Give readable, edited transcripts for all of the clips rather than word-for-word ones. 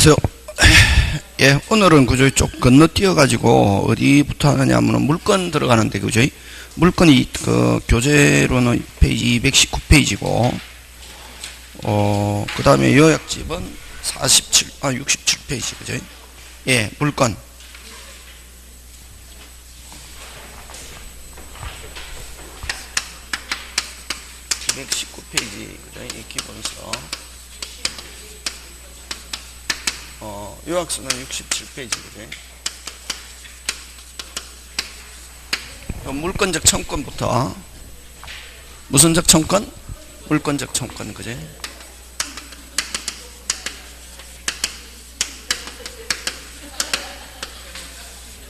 저, 예, 오늘은 그저 좀 건너뛰어가지고 어디부터 하느냐면 물건 들어가는데, 그죠? 물건이 그 교재로는 페이지 219페이지고, 그 다음에 요약집은 67페이지, 그죠? 예, 물건. (219페이지) 그죠? 이 기본서. 요약서는 67페이지, 그죠? 물건적 청권부터, 무슨적 청권? 물건적 청권, 그죠?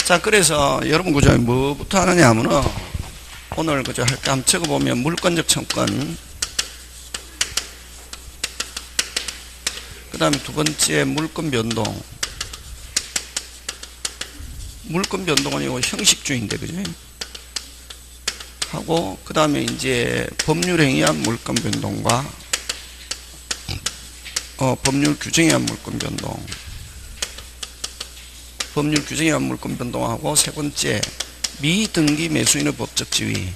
자, 그래서 여러분, 그죠? 뭐부터 하느냐 하면은, 오늘, 그죠? 할 때 한번 적어보면, 물건적 청권, 그 다음에 두 번째, 물건 변동. 물건 변동은 이거 형식주의인데, 그죠? 하고, 그 다음에 이제 법률 행위에 의한 물건 변동과, 법률 규정에 의한 물건 변동. 법률 규정에 의한 물건 변동하고, 세 번째, 미등기 매수인의 법적 지위.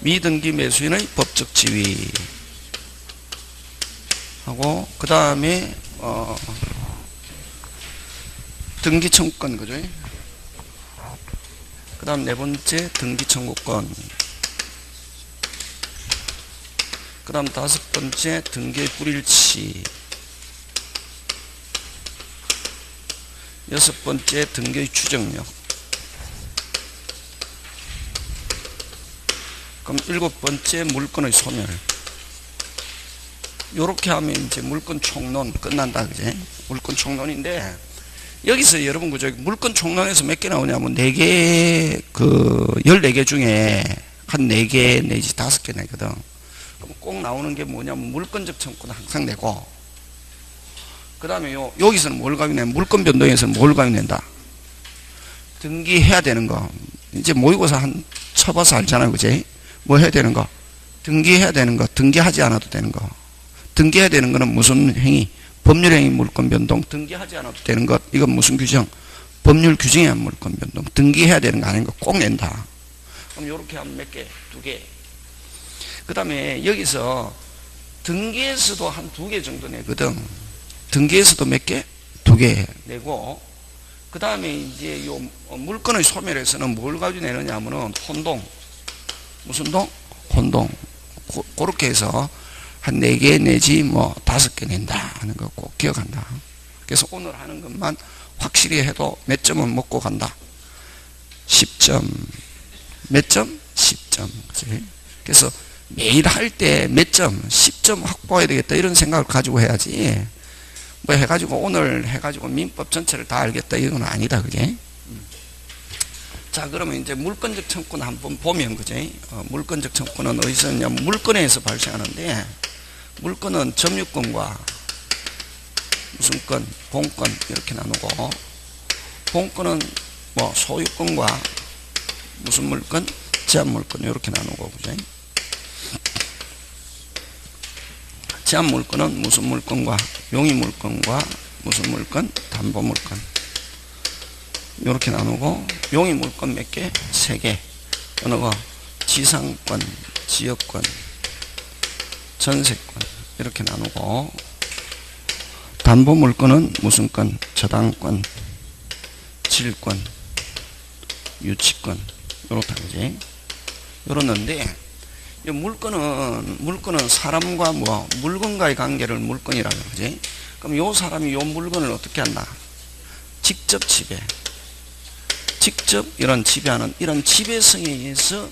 미등기 매수인의 법적 지위. 하고, 그 다음에, 등기 청구권, 그죠? 그 다음 네 번째, 등기 청구권. 그 다음 다섯 번째, 등기의 불일치. 여섯 번째, 등기의 추정력. 그럼 일곱 번째, 물건의 소멸. 요렇게 하면 이제 물건 총론 끝난다, 그제? 물건 총론인데, 여기서 여러분, 그죠? 물건 총론에서 몇 개 나오냐면, 4개, 14개 중에 한 4개 내지 5개 내거든. 그럼 꼭 나오는 게 뭐냐면, 물건적 청구는 항상 내고, 그 다음에 여기서는 뭘 가격내? 물건 변동에서는 뭘 가격낸다? 등기해야 되는 거. 이제 모의고사 한 쳐봐서 알잖아요, 그제? 뭐 해야 되는 거? 등기해야 되는 거, 등기하지 않아도 되는 거. 등기해야 되는 거는 무슨 행위? 법률행위 물건 변동. 등기하지 않아도 되는 것. 이건 무슨 규정? 법률 규정에 의한 물건 변동. 등기해야 되는 거 아닌 거 꼭 낸다. 그럼 요렇게 하면 몇 개? 2개. 그 다음에 여기서 등기에서도 한 2개 정도 내거든. 등기에서도 몇 개? 2개 내고, 그 다음에 이제 요 물건의 소멸에서는 뭘 가지고 내느냐 하면은 혼동. 무슨 동? 혼동. 그렇게 해서 한 4개 내지 뭐 5개 낸다 하는 거 꼭 기억한다. 그래서 오늘 하는 것만 확실히 해도 몇 점은 먹고 간다. 10점. 몇 점? 10점. 그치? 그래서 매일 할 때 몇 점? 10점 확보해야 되겠다 이런 생각을 가지고 해야지. 뭐 해가지고 오늘 해가지고 민법 전체를 다 알겠다 이건 아니다, 그게. 자, 그러면 이제 물건적 청구는 한번 보면, 그제? 물건적 청구는 어디서 있냐면 물건에서 발생하는데, 물건은 점유권과 무슨 건, 공권 이렇게 나누고, 공권은 뭐 소유권과 무슨 물건, 제한물권 이렇게 나누고, 그죠? 제한물권은 무슨 물건과 용의물건과 무슨 물건, 담보물건 이렇게 나누고, 용의물건 몇 개? 3개. 어느 거? 지상권, 지역권, 전세권 이렇게 나누고, 담보물건은 무슨 건? 저당권, 질권, 유치권 이렇다, 그지? 이렇는데, 이 물건은 사람과 뭐 물건과의 관계를 물건이라고, 그지? 그럼 요 사람이 요 물건을 어떻게 한다? 직접 지배. 직접 이런 지배하는 이런 지배성에 의해서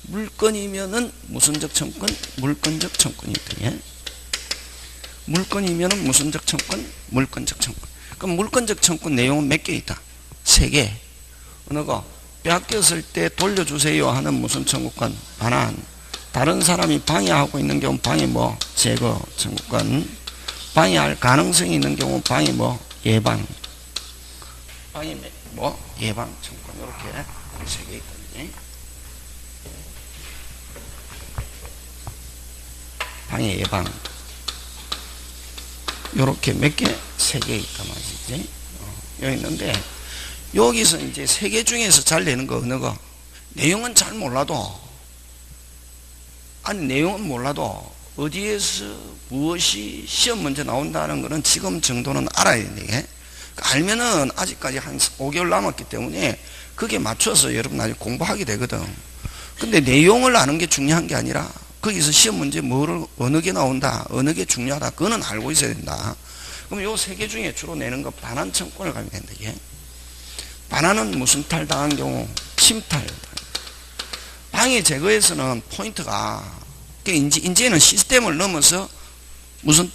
물건이면은 무슨적 청권? 물건적 청권이 있더니, 물건이면은 무슨적 청권? 물건적 청권. 그럼 물건적 청권 내용은 몇 개 있다? 3개. 어느 거? 빼앗겼을 때 돌려주세요 하는 무슨 청구권? 반환. 다른 사람이 방해하고 있는 경우 방해 뭐? 제거 청구권. 방해할 가능성이 있는 경우 방해 뭐? 예방. 방해 뭐? 예방 청구권. 이렇게 3개 있거든요. 방해 예방. 요렇게 몇 개? 3개 있단 말이지. 여기 있는데, 여기서 이제 3개 중에서 잘 내는 거 어느 거? 내용은 잘 몰라도, 아니, 내용은 몰라도, 어디에서 무엇이 시험 문제 나온다는 거는 지금 정도는 알아야 돼. 알면은 아직까지 한 5개월 남았기 때문에 그게 맞춰서 여러분 나중에 공부하게 되거든. 근데 내용을 아는 게 중요한 게 아니라 거기서 시험 문제 뭐를 어느 게 나온다, 어느 게 중요하다, 그거는 알고 있어야 된다. 그럼 요 3개 중에 주로 내는 거 반환 청권을 가면 된다. 이게 반환은 무슨 탈 당한 경우? 침탈. 방해 제거에서는 포인트가 이제는 시스템을 넘어서 무슨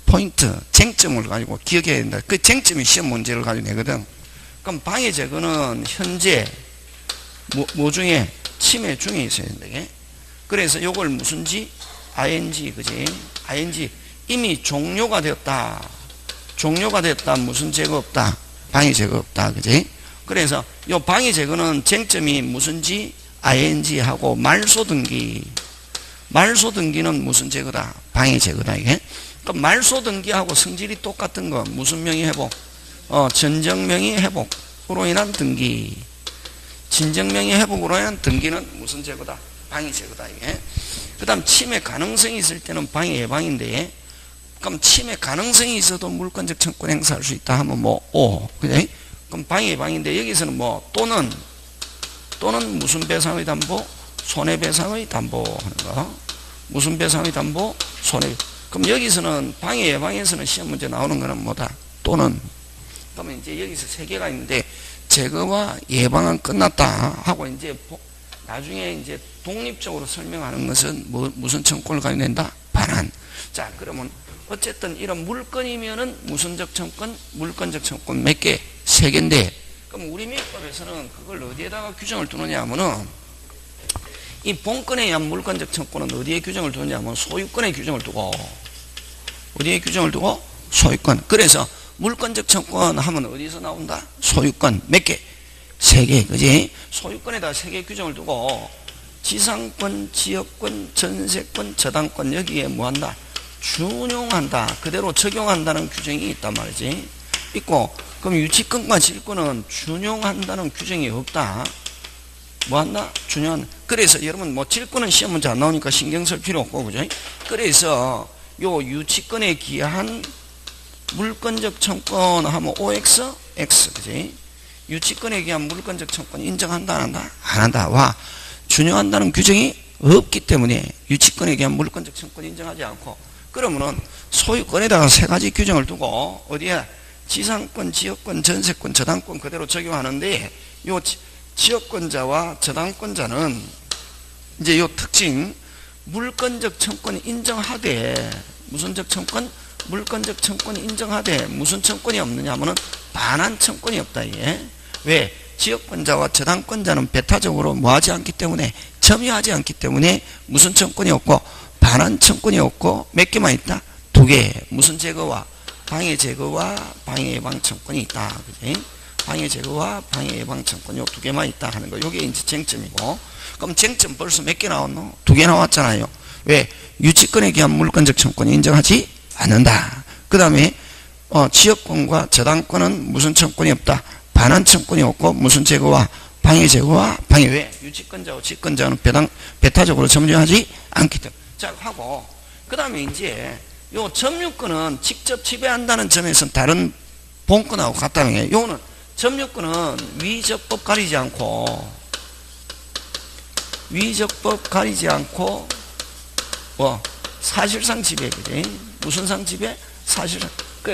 포인트, 쟁점을 가지고 기억해야 된다. 그 쟁점이 시험 문제를 가지고 내거든. 그럼 방해 제거는 현재 뭐 중에? 침해 중에 있어야 된다. 그래서 요걸 무슨지? ing, 그지? ing. 이미 종료가 되었다. 종료가 됐다. 무슨 제거 없다? 방해 제거 없다. 그지? 그래서 요 방해 제거는 쟁점이 무슨지? ing 하고 말소 등기. 말소 등기는 무슨 제거다? 방해 제거다. 이게. 그럼 말소 등기하고 성질이 똑같은 거 무슨 명의 회복? 전정명의 회복으로 인한 등기. 진정명의 회복으로 인한 등기는 무슨 제거다? 방해 제거다. 이게. 그다음 침해 가능성이 있을 때는 방해 예방인데, 그럼 침해 가능성이 있어도 물권적 청권 행사할 수 있다 하면 뭐 O. 그지? 그럼 방해 예방인데 여기서는 뭐 또는 무슨 배상의 담보? 손해배상의 담보하는 거. 무슨 배상의 담보? 손해. 그럼 여기서는 방해 예방에서는 시험 문제 나오는 거는 뭐다? 또는. 그러면 이제 여기서 3개가 있는데 제거와 예방은 끝났다 하고 이제 나중에 이제 독립적으로 설명하는 것은 무슨 청권을 가지고 낸다? 반환. 자, 그러면 어쨌든 이런 물건이면은 무슨적 청권? 물건적 청권 몇 개? 3개인데, 그럼 우리 민법에서는 그걸 어디에다가 규정을 두느냐 하면은, 이 본건에 의한 물권적 청권은 어디에 규정을 두느냐 하면 소유권에 규정을 두고, 어디에 규정을 두고? 소유권. 그래서 물권적 청권 하면 어디서 나온다? 소유권 몇 개? 3개. 그지? 소유권에다 3개 규정을 두고 지상권, 지역권, 전세권, 저당권 여기에 뭐한다? 준용한다. 그대로 적용한다는 규정이 있단 말이지. 있고, 그럼 유치권과 질권은 준용한다는 규정이 없다. 뭐한다? 준용. 그래서 여러분 뭐 질권은 시험 문제 안 나오니까 신경 쓸 필요 없고, 그죠? 그래서 요 유치권에 기한 물권적 청권 하면 OX, X, 그지? 유치권에 기한 물권적 청권 인정한다, 안 한다? 안 한다. 와, 준용한다는 규정이 없기 때문에 유치권에 기한 물권적 청권 인정하지 않고, 그러면은 소유권에다가 3가지 규정을 두고 어디에? 지상권, 지역권, 전세권, 저당권 그대로 적용하는데, 요 지역권자와 저당권자는 이제 요 특징, 물권적 청권 인정하되, 무슨적 청권? 물권적 청권이 인정하되 무슨 청권이 없느냐 하면은 반환 청권이 없다. 이게. 왜? 지역권자와 저당권자는 배타적으로 뭐하지 않기 때문에, 점유하지 않기 때문에 무슨 청권이 없고 반환 청권이 없고 몇 개만 있다? 2개. 무슨 제거와? 방해 제거와 방해 예방 청권이 있다. 그지? 방해 제거와 방해 예방 청권 요 2개만 있다 하는 거. 요게 이제 쟁점이고. 그럼 쟁점 벌써 몇 개 나왔노? 2개 나왔잖아요. 왜? 유치권에 기한 물권적 청권이 인정하지 않는다. 그 다음에 지역권과 저당권은 무슨 청권이 없다? 반환 청권이 없고 무슨 제거와? 방해 제거와 방해. 왜? 유치권자와 지권자는 배타적으로 점유하지 않기 때문에. 자, 하고 그 다음에 이제 요 점유권은 직접 지배한다는 점에서는 다른 본권하고 같다는 게, 요거는 점유권은 위적법 가리지 않고 뭐 사실상 지배. 그지? 무슨 상 지배? 사실상.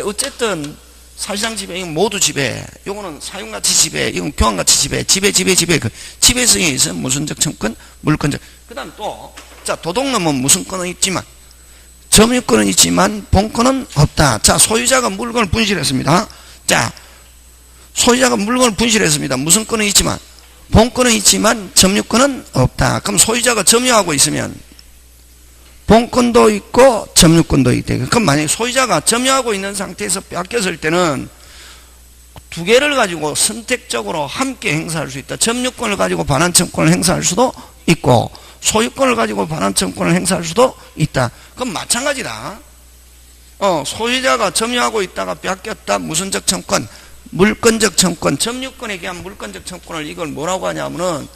어쨌든 사실상 지배, 이건 모두 지배. 요거는 사용가치 지배, 이건 교환가치 지배. 지배. 그 지배성에 있어 무슨적 청권? 물권적. 그 다음 또, 자, 도둑놈은 무슨 권은 있지만, 점유권은 있지만 본권은 없다. 자, 소유자가 물건을 분실했습니다. 자, 소유자가 물건을 분실했습니다. 무슨 권은 있지만, 본권은 있지만 점유권은 없다. 그럼 소유자가 점유하고 있으면 본권도 있고 점유권도 있대. 그럼 만약에 소유자가 점유하고 있는 상태에서 뺏겼을 때는 2개를 가지고 선택적으로 함께 행사할 수 있다. 점유권을 가지고 반환청권을 행사할 수도 있고 소유권을 가지고 반환청권을 행사할 수도 있다. 그럼 마찬가지다. 소유자가 점유하고 있다가 뺏겼다. 무슨적 청권? 물권적 청권. 점유권에 대한 물권적 청권을 이걸 뭐라고 하냐면은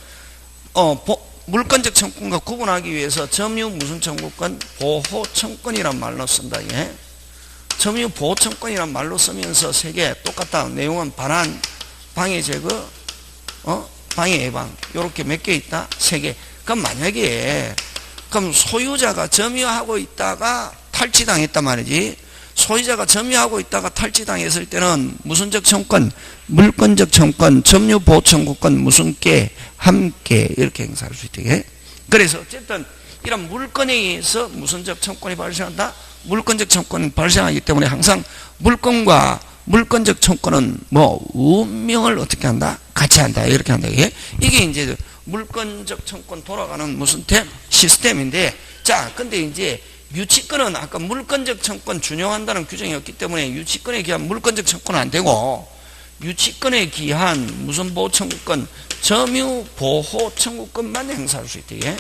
물권적 청권과 구분하기 위해서 점유 무슨 청구권? 보호 청권이란 말로 쓴다. 예? 점유 보호 청권이란 말로 쓰면서 세 개 똑같다. 내용은 반환, 방해 제거, 방해 예방. 요렇게 몇 개 있다? 세 개. 그럼 만약에 그럼 소유자가 점유하고 있다가 탈취당했단 말이지. 소유자가 점유하고 있다가 탈취당했을 때는 무슨적 청권? 물권적 청권, 점유 보호 청구권 무슨 개? 함께 이렇게 행사할 수 있게. 그래서 어쨌든 이런 물권에 의해서 무슨적 청권이 발생한다? 물권적 청권이 발생하기 때문에 항상 물권과 물권적 청권은 운명을 어떻게 한다? 같이 한다. 이렇게 한다. 이게 이제 물권적 청권 돌아가는 무슨 시스템인데, 자, 근데 이제 유치권은 아까 물권적 청권 준용한다는 규정이 없기 때문에 유치권에 기한 물권적 청권은 안 되고, 유치권에 기한 무슨 보호 청구권? 점유 보호 청구권만 행사할 수 있대.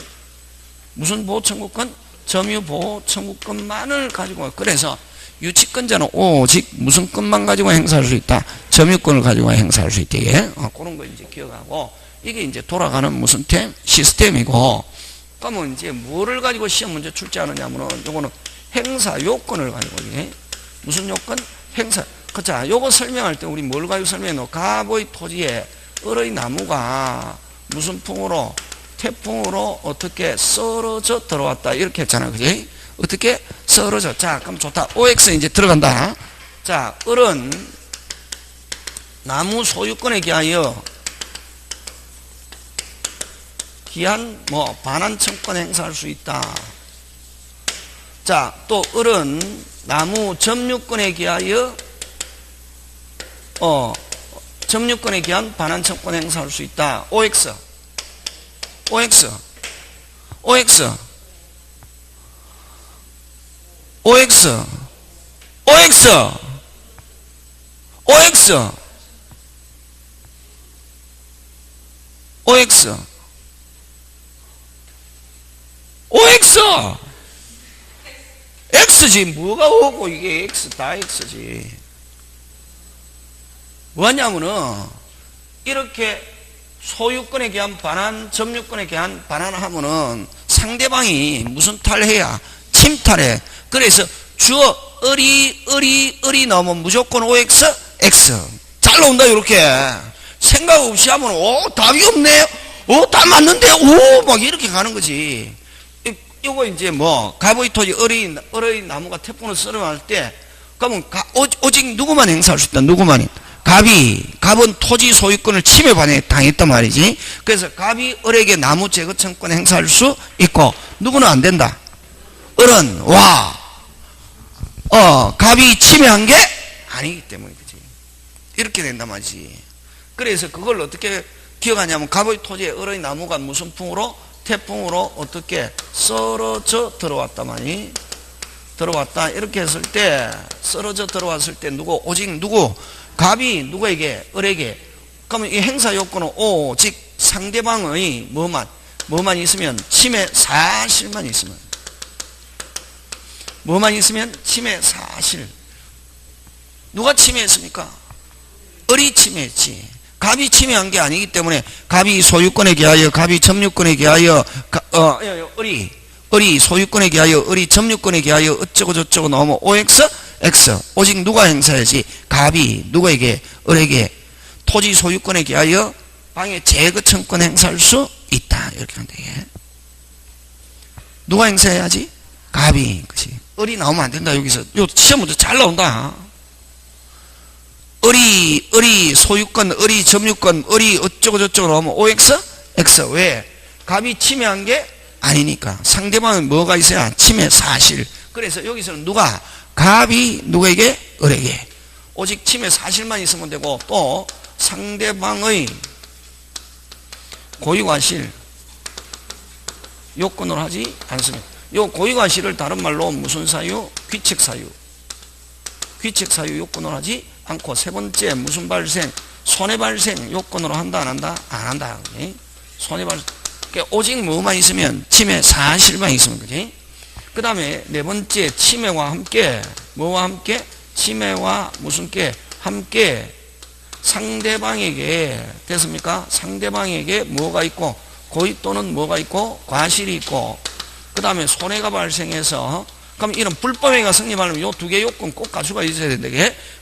무슨 보호 청구권? 점유 보호 청구권만을 가지고. 그래서 유치권자는 오직 무슨 권만 가지고 행사할 수 있다? 점유권을 가지고 행사할 수 있대. 그런 거 이제 기억하고, 이게 이제 돌아가는 무슨 시스템이고, 그러면 이제 뭐를 가지고 시험 문제 출제하느냐면은 요거는 행사 요건을 가지고. 무슨 요건? 행사. 자, 요거 설명할 때 우리 뭘 가지고 설명해? 갑의 토지에 을의 나무가 무슨 풍으로? 태풍으로 어떻게 썰어져 들어왔다. 이렇게 했잖아. 그지? 어떻게? 썰어져. 자, 그럼 좋다. OX 이제 들어간다. 자, 을은 나무 소유권에 기하여 기한 반환 청권 행사할 수 있다. 자, 또 을은 나무 점유권에 기하여 점유권에 기한 반환 청권 행사할 수 있다. OX OX OX OX OX OX OX OX X지. 뭐가 오고 이게 X 다 X지. 뭐냐면은 이렇게 소유권에 기한 반환, 점유권에 기한 반환을 하면은 상대방이 무슨 탈해야? 침탈해. 그래서 주어 을이 나오면 무조건 OX X. 잘 나온다. 이렇게 생각 없이 하면 답이 없네. 답 맞는데 막 이렇게 가는 거지. 요거 이제 갑의 토지 을의 나무가 태풍으로 썰어갈 때 그러면 오직 누구만 행사할 수 있다. 누구만. 갑은 토지 소유권을 침해당했단 말이지. 그래서 갑이 을에게 나무 제거 청권 행사할 수 있고, 누구는 안 된다. 을은 갑이 침해한 게 아니기 때문에. 그지? 이렇게 된단 말이지. 그래서 그걸 어떻게 기억하냐면 갑의 토지에 을의 나무가 무슨 풍으로? 태풍으로 어떻게 썰어져 들어왔단 말이. 들어왔다. 이렇게 했을 때 썰어져 들어왔을 때 오직 누구? 갑이 누구에게? 을에게. 그러면 이 행사 요건은 오직 상대방의 뭐만 있으면? 침해 사실만 있으면. 뭐만 있으면? 침해 사실. 누가 침해했습니까? 을이 침해했지. 갑이 침해한 게 아니기 때문에 갑이 소유권에 기하여, 갑이 점유권에 기하여, 을이 소유권에 기하여, 을이 점유권에 기하여 어쩌고 저쩌고 나오면 OX X. 오직 누가 행사해야지? 갑이 누구에게? 을에게 토지 소유권에 기하여 방해 제거 청권 행사할 수 있다. 이렇게 하면 되게. 누가 행사해야지? 갑이. 그치? 을이 나오면 안 된다. 여기서 요 시험 문제 잘 나온다. 을이 소유권, 을이 점유권, 을이 어쩌고 저쩌고 나오면 OX X. 왜? 갑이 침해한 게 아니니까. 상대방은 뭐가 있어야? 침해 사실. 그래서 여기서는 누가? 갑이 누구에게? 을에게. 오직 침해 사실만 있으면 되고, 또 상대방의 고의과실 요건으로 하지 않습니다. 요 고의과실을 다른 말로 무슨 사유? 귀책사유. 귀책사유 요건으로 하지 않고, 세 번째 무슨 발생? 손해발생 요건으로 한다 안 한다? 안 한다. 손해발생. 그러니까 오직 뭐만 있으면? 침해 사실만 있으면. 그지? 그 다음에 네 번째 치매와 함께 뭐와 함께? 치매와 무슨 께? 함께 상대방에게 됐습니까? 상대방에게 뭐가 있고 고의 또는 뭐가 있고 과실이 있고 그 다음에 손해가 발생해서 그럼 이런 불법행위가 성립하려면 요 두 개 요건 꼭 가수가 있어야 된다.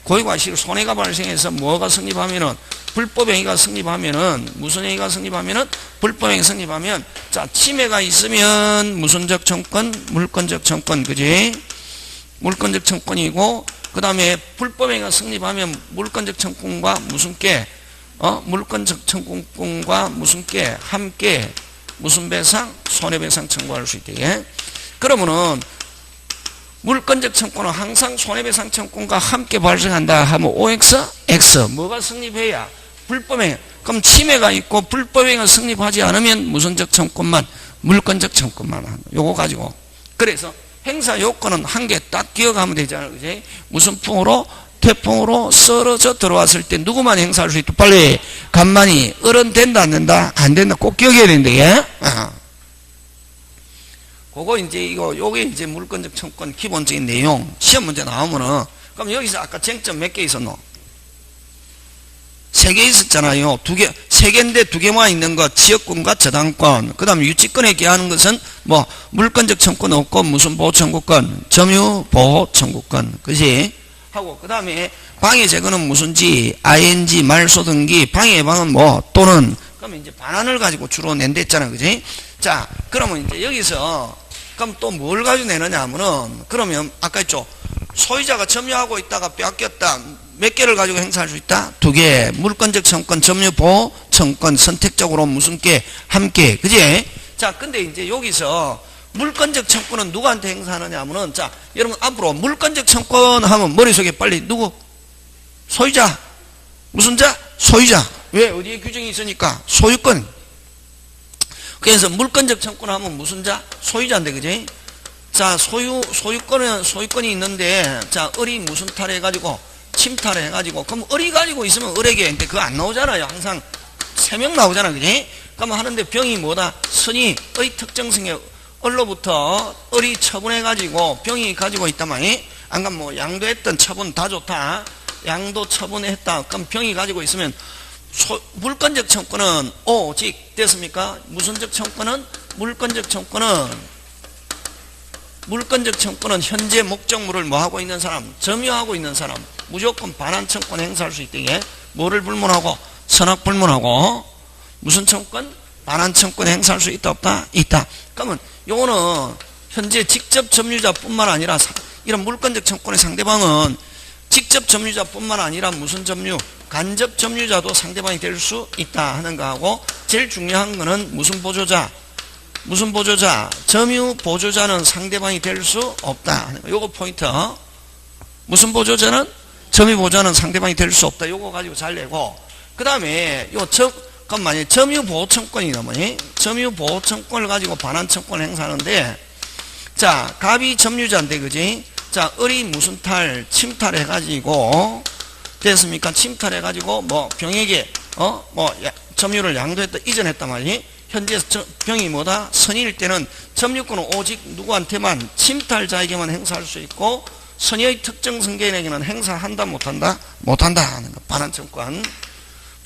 고의 과실 손해가 발생해서 뭐가 성립하면은 불법행위가 성립하면은 무슨 행위가 성립하면은 불법행위 성립하면 자 치매가 있으면 무슨적 청권 물권적 청권 그지? 물권적 청권이고 그 다음에 불법행위가 성립하면 물권적 청권과 무슨 께? 물권적 청권과 무슨 께? 함께 무슨 배상? 손해배상 청구할 수 있대. 그러면은 물권적 청구는 항상 손해배상 청구가 함께 발생한다 하면 OX, X 뭐가 성립해야? 불법행위. 그럼 치매가 있고 불법행위가 성립하지 않으면 무슨적 청구만 물권적 청구만 하는 요거 가지고 그래서 행사 요건은 한 개 딱 기억하면 되잖아요. 그지? 무슨 풍으로? 태풍으로 썰어져 들어왔을 때 누구만 행사할 수 있다? 빨리 간만히 어른 된다 안 된다? 안 된다 꼭 기억해야 된다. 예? 그거 이제 요게 이제 물권적 청권 기본적인 내용 시험 문제 나오면은 그럼 여기서 아까 쟁점 몇 개 있었노? 3개 있었잖아요. 2개, 3개인데 2개만 있는 거 지역권과 저당권 그 다음에 유치권에 기하는 것은 뭐 물권적 청권 없고 무슨 보호청구권 점유보호청구권 그지? 하고 그 다음에 방해 제거는 무슨지 ing 말소등기 방해 예방은 뭐 또는 그러면 이제 반환을 가지고 주로 낸댔잖아 그지? 자 그러면 이제 여기서 그럼 또 뭘 가지고 내느냐 하면은 그러면 아까 했죠 소유자가 점유하고 있다가 뺏겼다 몇 개를 가지고 행사할 수 있다? 2개 물권적 청권 점유보호 청권 선택적으로 무슨 개? 함께 그지? 자 근데 이제 여기서 물권적 청권은 누구한테 행사하느냐 하면은 자 여러분 앞으로 물권적 청권 하면 머릿속에 빨리 누구? 소유자 무슨 자? 소유자 왜? 어디에 규정이 있으니까 소유권 그래서 물권적 청권 하면 무슨 자? 소유자인데 그지? 자 소유권이 있는데 자 을이 무슨 탈해가지고 침탈을 해가지고 그럼 을이 가지고 있으면 을에게 근데 그거 안 나오잖아요. 항상 3명 나오잖아 그지? 그러면 하는데 병이 뭐다? 선이 의 특정성에 을로부터 을이 처분해가지고 병이 가지고 있단 말이야. 안 그러면 뭐 양도했던 처분 다 좋다. 양도 처분했다. 그럼 병이 가지고 있으면 물권적 청권은 오직 됐습니까? 무슨적 청권은 물권적 청권은 현재 목적물을 뭐 하고 있는 사람 점유하고 있는 사람 무조건 반환 청권 행사할 수 있대. 뭐를 불문하고 선악 불문하고 무슨 청권? 반환 청권 행사할 수 있다 없다? 있다. 그러면 요거는 현재 직접 점유자뿐만 아니라 이런 물권적 청권의 상대방은 직접 점유자뿐만 아니라 무슨 점유? 간접 점유자도 상대방이 될 수 있다 하는 거하고 제일 중요한 거는 무슨 보조자? 점유 보조자는 상대방이 될 수 없다. 요거 포인트. 무슨 보조자는? 점유 보조자는 상대방이 될 수 없다. 요거 가지고 잘 내고. 그 다음에 잠깐만요. 점유 보호청권이다 뭐니? 점유 보호청권을 가지고 반환 청권을 행사하는데 자, 갑이 점유자인데 그지? 자, 을이 무슨 침탈해가지고 됐습니까? 침탈해가지고 뭐 병에게 점유를 양도했다 이전했단 말이니? 현재 병이 뭐다? 선의일 때는 점유권은 오직 누구한테만 침탈자에게만 행사할 수 있고 선의의 특정 승계인에게는 행사한다 못한다? 못한다 하는 거. 반환청권.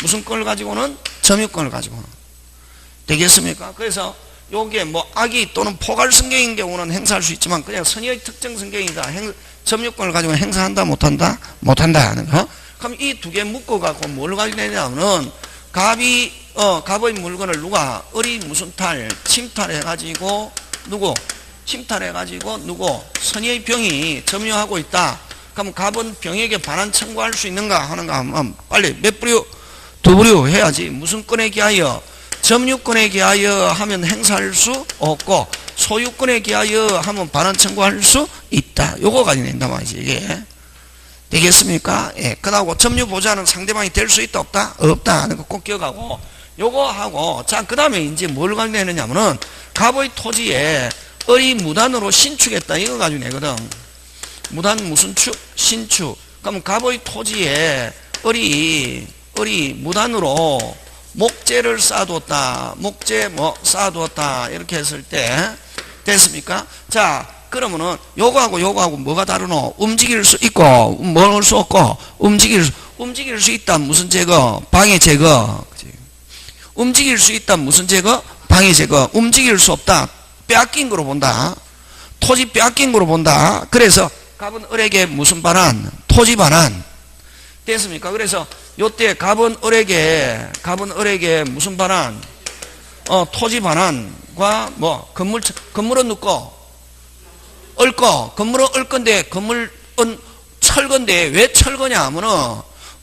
무슨 권을 가지고는? 점유권을 가지고는. 되겠습니까? 그래서 요게 뭐 악의 또는 포괄 승계인 경우는 행사할 수 있지만 그냥 선의의 특정 승계인이다. 점유권을 가지고 행사한다 못한다? 못한다 하는 거. 그럼 이 2개 묶어갖고 뭘 가지고 내냐면은 갑의 물건을 누가 을이 무슨 침탈해가지고 누구 선의의 병이 점유하고 있다. 그럼 갑은 병에게 반환 청구할 수 있는가 하는가 하면 빨리 몇 부류? 2부류 해야지. 무슨 건에 기하여? 점유권에 기하여 하면 행사할 수 없고 소유권에 기하여 하면 반환 청구할 수 있다. 요거 가지고 낸단 말이지 이게. 되겠습니까? 예. 그러고 점유보자는 상대방이 될 수 있다 없다? 없다 하는 거 꼭 기억하고 요거 하고 자 그 다음에 이제 뭘 가지고 내느냐면은 갑의 토지에 을이 무단으로 신축했다 이거 가지고 내거든. 무단 무슨 축? 신축. 그럼 갑의 토지에 을이 무단으로 목재를 쌓아두었다. 목재 쌓아두었다 이렇게 했을 때 됐습니까? 자 그러면은 요거하고 뭐가 다르노? 움직일 수 있고 먹을 수 없고 움직일 수 있다. 무슨 제거? 방해 제거. 그치? 움직일 수 있다. 무슨 제거? 방해 제거. 움직일 수 없다. 빼앗긴 거로 본다. 토지 빼앗긴 거로 본다. 그래서 갑은 을에게 무슨 반환? 토지 반환. 됐습니까? 그래서 요때 갑은 을에게 무슨 반환? 토지 반환과 뭐 건물은 넣고 얽고 건물은 얽건데 건물은 철건데 왜 철거냐 하면은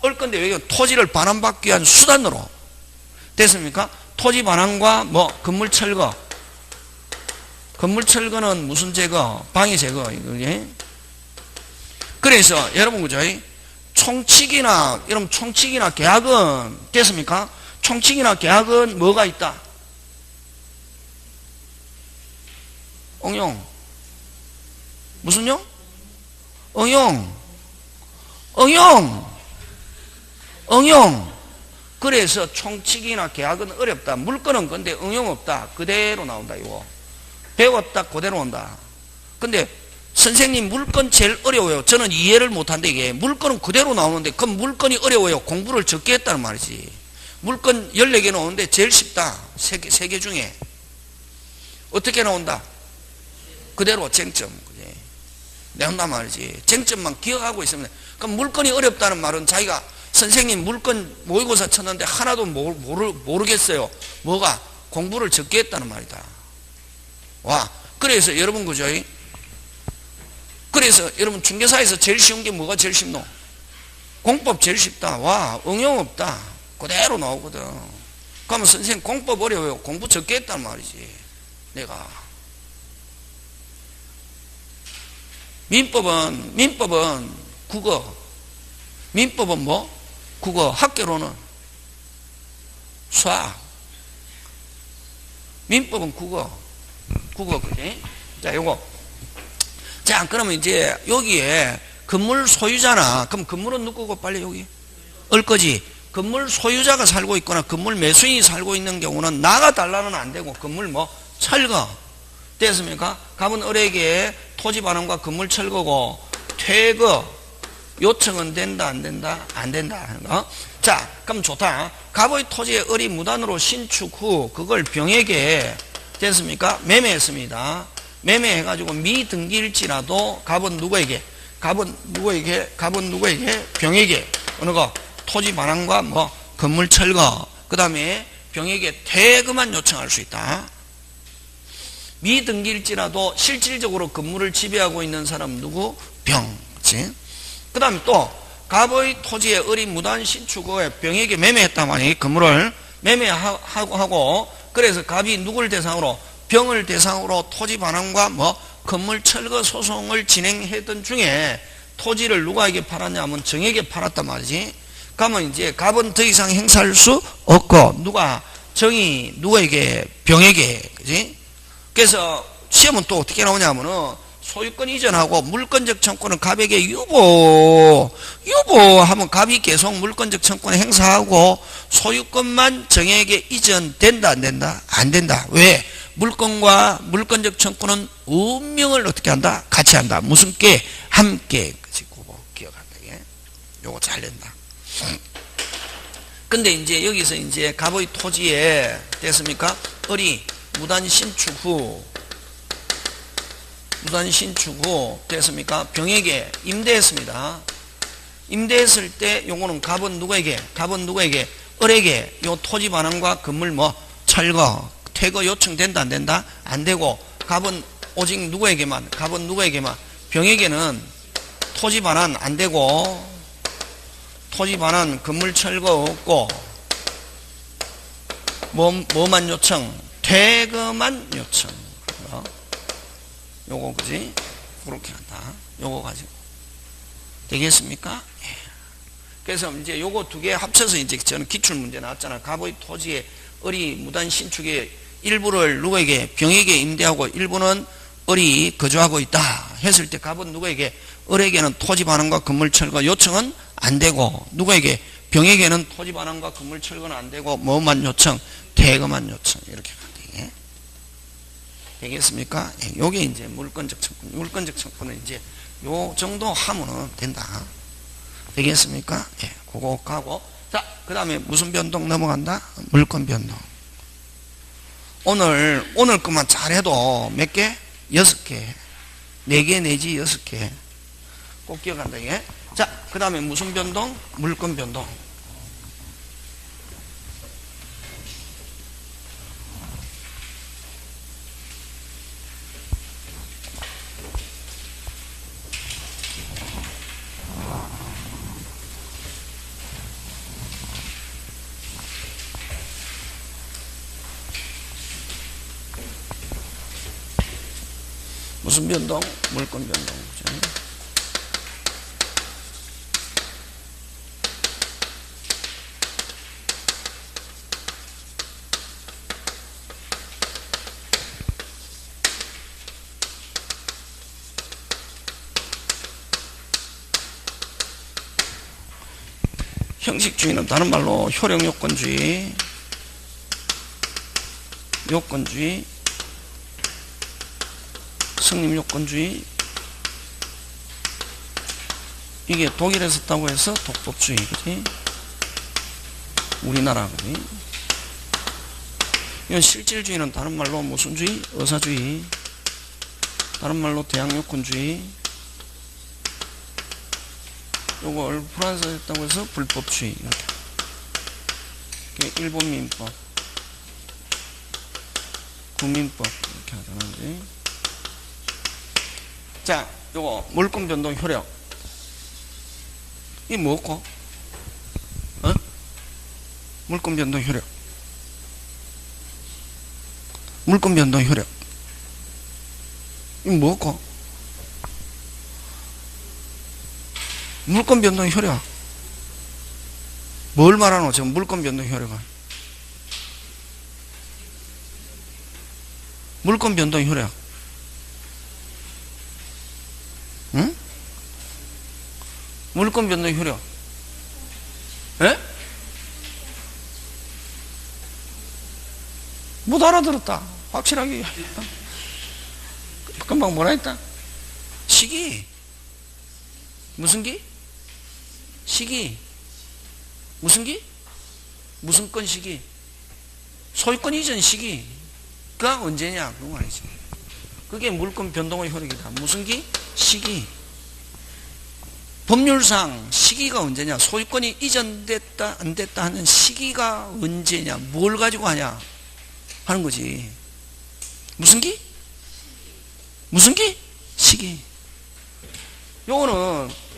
얽건데 왜 토지를 반환받기 위한 수단으로 됐습니까? 토지 반환과 뭐 건물 철거. 건물 철거는 무슨 제거? 방해 제거. 이게. 그래서 여러분 그죠? 총칙이나 계약은 됐습니까? 총칙이나 계약은 뭐가 있다? 응용. 무슨요? 응용. 그래서 총칙이나 계약은 어렵다. 물건은 근데 응용 없다. 그대로 나온다. 이거 배웠다 그대로 온다. 근데 선생님 물건 제일 어려워요. 저는 이해를 못한다. 이게 물건은 그대로 나오는데 그럼 물건이 어려워요. 공부를 적게 했다는 말이지. 물건 14개 나오는데 제일 쉽다. 3개 중에 어떻게 나온다? 그대로 쟁점. 내온단 말이지. 쟁점만 기억하고 있으면. 그럼 물건이 어렵다는 말은 자기가 선생님 물건 모의고사 쳤는데 하나도 모르겠어요. 뭐가? 공부를 적게 했다는 말이다. 와. 그래서 여러분 그죠? 그래서 여러분 중개사에서 제일 쉬운 게 뭐가 제일 쉽노? 공법 제일 쉽다. 와. 응용 없다. 그대로 나오거든. 그러면 선생님 공법 어려워요. 공부 적게 했단 말이지. 내가. 민법은 국어. 민법은 뭐? 국어. 학교로는 수학. 민법은 국어. 그지? 자, 요거. 자, 그러면 이제 여기에 건물 소유자나, 그럼 건물은 누구고 빨리 여기? 을거지. 건물 소유자가 살고 있거나 건물 매수인이 살고 있는 경우는 나가 달라는 안 되고 건물 뭐? 철거. 됐습니까? 갑은 을에게 토지 반환과 건물 철거고 퇴거 요청은 된다 안 된다? 안 된다. 자, 그럼 좋다. 갑의 토지에 을이 무단으로 신축 후 그걸 병에게 됐습니까? 매매했습니다. 매매해가지고 미등기일지라도 갑은 누구에게? 병에게 어느 거? 토지 반환과 뭐 건물 철거. 그 다음에 병에게 퇴거만 요청할 수 있다. 미등기일지라도 실질적으로 건물을 지배하고 있는 사람 누구? 병. 그치? 그 다음에 또 갑의 토지에 을이 무단 신축 후에 병에게 매매했다. 만약에 건물을 매매하고 그래서 갑이 누굴 대상으로? 병을 대상으로 토지 반환과 뭐 건물 철거 소송을 진행했던 중에 토지를 누구에게 팔았냐 하면 정에게 팔았단 말이지. 그러면 이제 갑은 더 이상 행사할 수 없고 정이 누구에게? 병에게. 그지? 그래서 시험은 또 어떻게 나오냐 하면은 소유권 이전하고 물권적 청구는 갑에게 유보하면 갑이 계속 물권적 청구를 행사하고 소유권만 정에게 이전된다 안 된다? 안 된다. 왜? 물권과 물권적 청구는 운명을 어떻게 한다? 같이 한다. 무슨 께? 함께. 그치? 그거 기억한다. 이게. 요거 잘 된다. 근데 이제 여기서 이제 갑의 토지에 됐습니까? 을이 무단 신축 후 됐습니까? 병에게 임대했습니다. 임대했을 때 요거는 갑은 누구에게? 을에게 요 토지 반환과 건물 뭐 철거 퇴거 요청된다 안 된다? 안 되고 갑은 오직 누구에게만? 병에게는 토지 반환 안 되고 토지 반환 건물 철거 없고 뭐만 요청? 퇴거만 요청. 요거 그지? 그렇게 한다. 요거 가지고 되겠습니까? 예. 그래서 이제 요거 두 개 합쳐서 이제 저는 기출 문제 나왔잖아. 갑의 토지에 을이 무단 신축에 일부를 누구에게? 병에게 임대하고 일부는 을이 거주하고 있다 했을 때 갑은 누구에게? 을에게는 토지 반환과 건물 철거 요청은 안 되고 누구에게? 병에게는 토지 반환과 건물 철거는 안 되고 뭐만 요청? 퇴거만 요청. 이렇게 간다. 되겠습니까? 예, 요게 이제 물권적 청분. 물권적 청분은 이제 요 정도 하면은 된다. 되겠습니까? 예, 그거 가고. 자, 그 다음에 무슨 변동 넘어간다? 물권 변동. 오늘 것만 잘해도 몇 개? 6개. 4개 내지 6개. 꼭 기억한다, 이게. 자, 그 다음에 무슨 변동? 물권 변동. 무슨 변동? 물권 변동. 그죠? 형식주의는 다른 말로 효력요건주의, 요건주의, 성립요건주의. 이게 독일에서 썼다고 해서 독법주의, 그지? 우리나라, 그지? 이건 실질주의는 다른 말로 무슨 주의? 의사주의. 다른 말로 대항요건주의. 요걸 프랑스에서 했다고 해서 불법주의. 이렇게 일본 민법, 국민법 이렇게 하잖아요. 자, 요거 물권 변동 효력. 이게 뭐고? 물권 변동 효력. 물권 변동 효력. 이게 뭐고? 물권 변동 효력. 뭘 말하노? 지금 물권 변동 효력은. 물권 변동 효력. 응? 물권 변동 효력. 에? 못 알아들었다. 확실하게. 금방 뭐라 했다? 시기. 무슨 기? 시기. 무슨 기? 무슨 건 시기? 소유권 이전 시기가 언제냐? 그런 거 아니지. 그게 물권 변동의 효력이다. 무슨 기? 시기. 법률상 시기가 언제냐? 소유권이 이전됐다 안 됐다 하는 시기가 언제냐? 뭘 가지고 하냐? 하는 거지. 무슨 기? 무슨 기? 시기. 요거는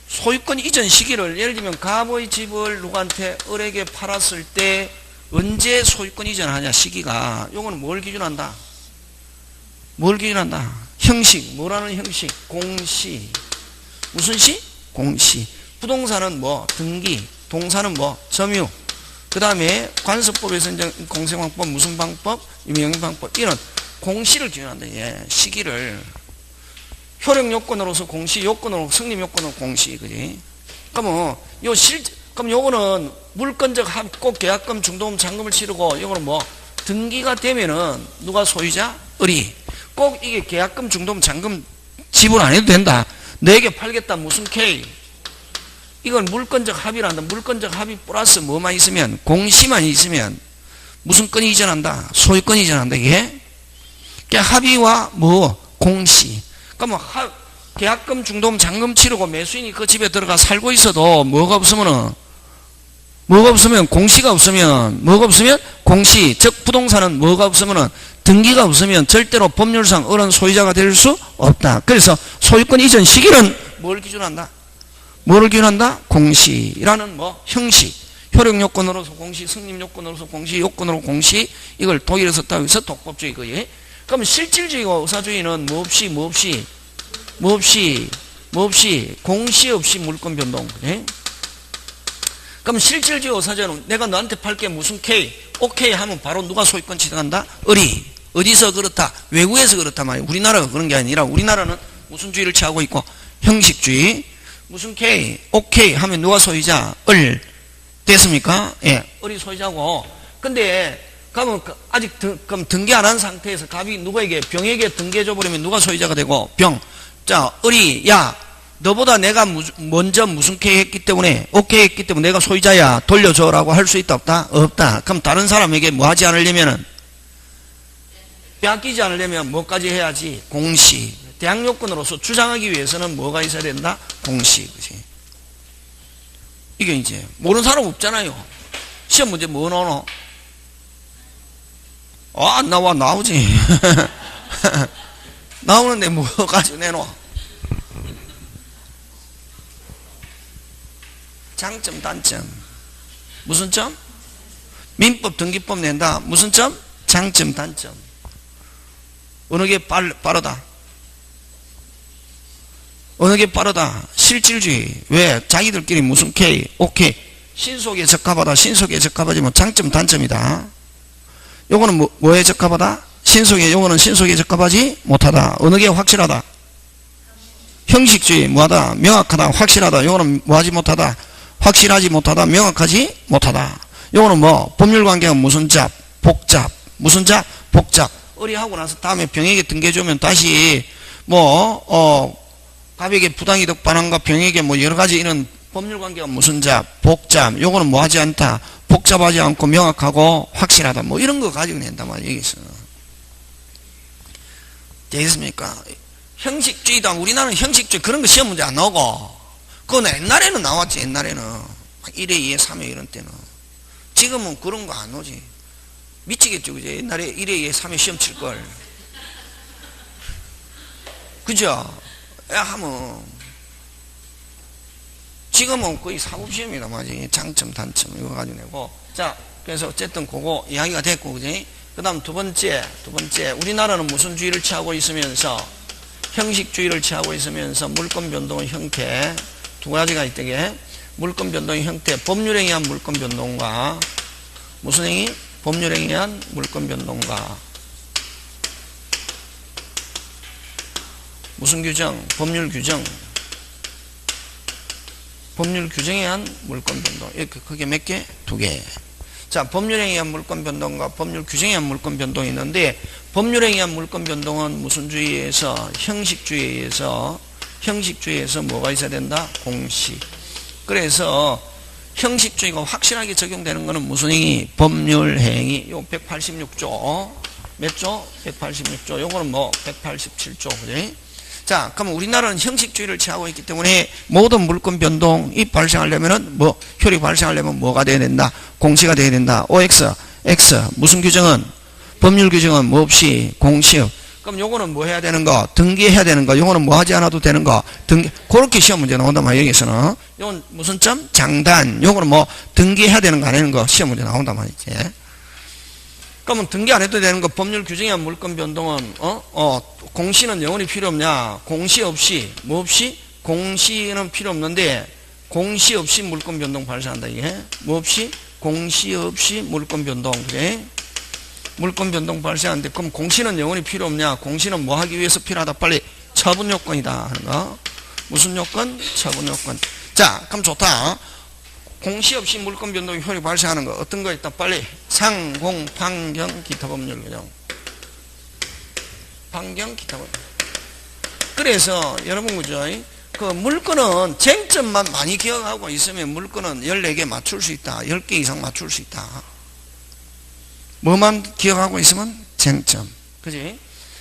소유권 이전 시기를, 예를 들면 갑의 집을 누구한테 을에게 팔았을 때 언제 소유권 이전하냐, 시기가. 요거는 뭘 기준한다? 뭘 기준한다? 형식. 뭐라는 형식? 공시. 무슨 시? 공시. 부동산은 뭐? 등기. 동사는 뭐? 점유. 그 다음에 관습법에서 이제 공생방법, 무슨 방법? 유명방법. 이런 공시를 기준한다. 예, 시기를. 효력 요건으로서 공시, 요건으로 성립 요건으로 공시, 그지? 그러면 그럼 요거는 물권적 합의, 꼭 계약금, 중도금, 잔금을 치르고, 요거는 뭐 등기가 되면은 누가 소유자? 을이. 꼭 이게 계약금, 중도금, 잔금 지불 안 해도 된다. 너에게 팔겠다. 무슨 K? 이건 물권적 합의란다. 물권적 합의 플러스 뭐만 있으면, 공시만 있으면 무슨 건이 이전한다? 소유권이 이전한다. 이게 합의와 뭐 공시. 그러면 계약금, 중도금, 잔금 치르고 매수인이 그 집에 들어가 살고 있어도 뭐가 없으면 공시가 없으면, 뭐가 없으면 공시. 즉 부동산은 뭐가 없으면, 등기가 없으면 절대로 법률상 어른 소유자가 될 수 없다. 그래서 소유권 이전 시기는 뭘 기준한다? 뭐를 기준한다? 공시라는 뭐 형식. 효력 요건으로서 공시, 성립 요건으로서 공시, 요건으로 공시. 이걸 독일에서 따고 해서 독법주의 거예요. 그럼 실질주의와 의사주의는 뭐 없이 공시 없이 물권 변동. 예? 그럼 실질주의 의사주의는 내가 너한테 팔게 무슨 K, OK 하면 바로 누가 소유권 취득한다? 을이. 어디서 그렇다? 외국에서 그렇단 말이에요. 우리나라가 그런 게 아니라, 우리나라는 무슨 주의를 취하고 있고? 형식주의. 무슨 K, OK 하면 누가 소유자? 을. 됐습니까? 예, 을이 소유자고. 근데 그러면 아직 그럼 등기 안 한 상태에서 갑이 누구에게 병에게 등기해줘 버리면 누가 소유자가 되고 병. 자, 을이 야 너보다 내가 먼저 무슨 K 했기 때문에 오케이 했기 때문에 내가 소유자야 돌려줘라고 할 수 있다 없다? 없다. 그럼 다른 사람에게 뭐 하지 않으려면은 빼앗기지 않으려면 뭐까지 해야지? 공시. 대항 요건으로서 주장하기 위해서는 뭐가 있어야 된다? 공시. 그치? 이게 이제 모르는 사람 없잖아요. 시험 문제 뭐 나오노? 안 나와. 나오지. 나오는데 뭐 가지고 내놓아. 장점 단점. 무슨 점? 민법 등기법 낸다. 무슨 점? 장점 단점. 어느 게 빠르다? 어느 게 빠르다? 실질주의. 왜? 자기들끼리 무슨 K, 오케이. 신속에 적합하다. 신속에 적합하지만 장점 단점이다. 요거는 뭐에 적합하다? 신속에. 요거는 신속에 적합하지 못하다. 어느 게 확실하다? 형식주의. 뭐하다? 명확하다. 확실하다. 요거는 뭐하지 못하다? 확실하지 못하다. 명확하지 못하다. 요거는 뭐 법률관계가 무슨 잡? 복잡. 무슨 잡? 복잡. 의리하고 나서 다음에 병에게 등기해주면 다시 갑에게 부당이득 반환과 병에게 뭐 여러가지 이런 법률관계가 무슨 잡? 복잡. 요거는 뭐 하지 않다? 복잡하지 않고 명확하고 확실하다. 뭐 이런 거 가지고 낸단 말이에요. 여기서. 되겠습니까? 형식주의다. 우리나라는 형식주의 그런 거 시험 문제 안 나오고 그건 옛날에는 나왔지. 옛날에는 1회 2회 3회 이런 때는. 지금은 그런 거 안 오지. 미치겠죠. 그죠? 옛날에 1회 2회 3회 시험 칠걸. 그죠? 하면 지금은 거의 사법시험이다. 맞지? 장점 단점 이거 가지고 내고. 자, 그래서 어쨌든 그거 이야기가 됐고, 그지? 그 다음 두 번째 우리나라는 무슨 주의를 취하고 있으면서 형식주의를 취하고 있으면서 물권 변동의 형태 두 가지가 있대게. 물권 변동의 형태, 법률에 의한 물권 변동과 무슨 행위? 법률에 의한 물권 변동과 무슨 규정? 법률 규정. 법률 규정에 의한 물권 변동. 이렇게 그게 몇 개? 두 개. 자, 법률에 의한 물권 변동과 법률 규정에 의한 물권 변동이 있는데 법률에 의한 물권 변동은 무슨 주의에서? 형식주의에서 뭐가 있어야 된다? 공식. 그래서 형식주의가 확실하게 적용되는 것은 무슨 행위? 법률 행위. 요 186조. 몇 조? 186조. 요거는 뭐 187조. 그지? 자, 그럼 우리나라는 형식주의를 취하고 있기 때문에 모든 물권 변동이 발생하려면은 효력이 발생하려면 뭐가 돼야 된다? 공시가 돼야 된다. OX, X. 무슨 규정은? 법률 규정은 뭐 없이 공시. 그럼 요거는 뭐 해야 되는 거? 등기해야 되는 거. 요거는 뭐 하지 않아도 되는 거. 그렇게 시험 문제 나온단 말이에요, 여기서는. 요건 무슨 점? 장단. 요거는 뭐 등기해야 되는 거 안 하는 거 시험 문제 나온단 말이지. 그러면 등기 안 해도 되는 거 법률 규정에 의한 물권 변동은 공시는 영원히 필요 없냐? 공시 없이 뭐 없이? 공시는 필요 없는데 공시 없이 물권 변동 발생한다 이게. 뭐 없이? 공시 없이 물권 변동. 그래? 물권 변동 발생하는데 그럼 공시는 영원히 필요 없냐? 공시는 뭐 하기 위해서 필요하다? 빨리 처분 요건이다 하는 거. 무슨 요건? 처분 요건. 자, 그럼 좋다. 공시 없이 물권 변동이 효력이 발생하는 거 어떤 거 있다? 빨리 상공, 판경, 기타 법률 규정. 판경, 기타 법률. 그래서 여러분 그죠? 그 물권은 쟁점만 많이 기억하고 있으면 물권은 14개 맞출 수 있다. 10개 이상 맞출 수 있다. 뭐만 기억하고 있으면 쟁점. 그지?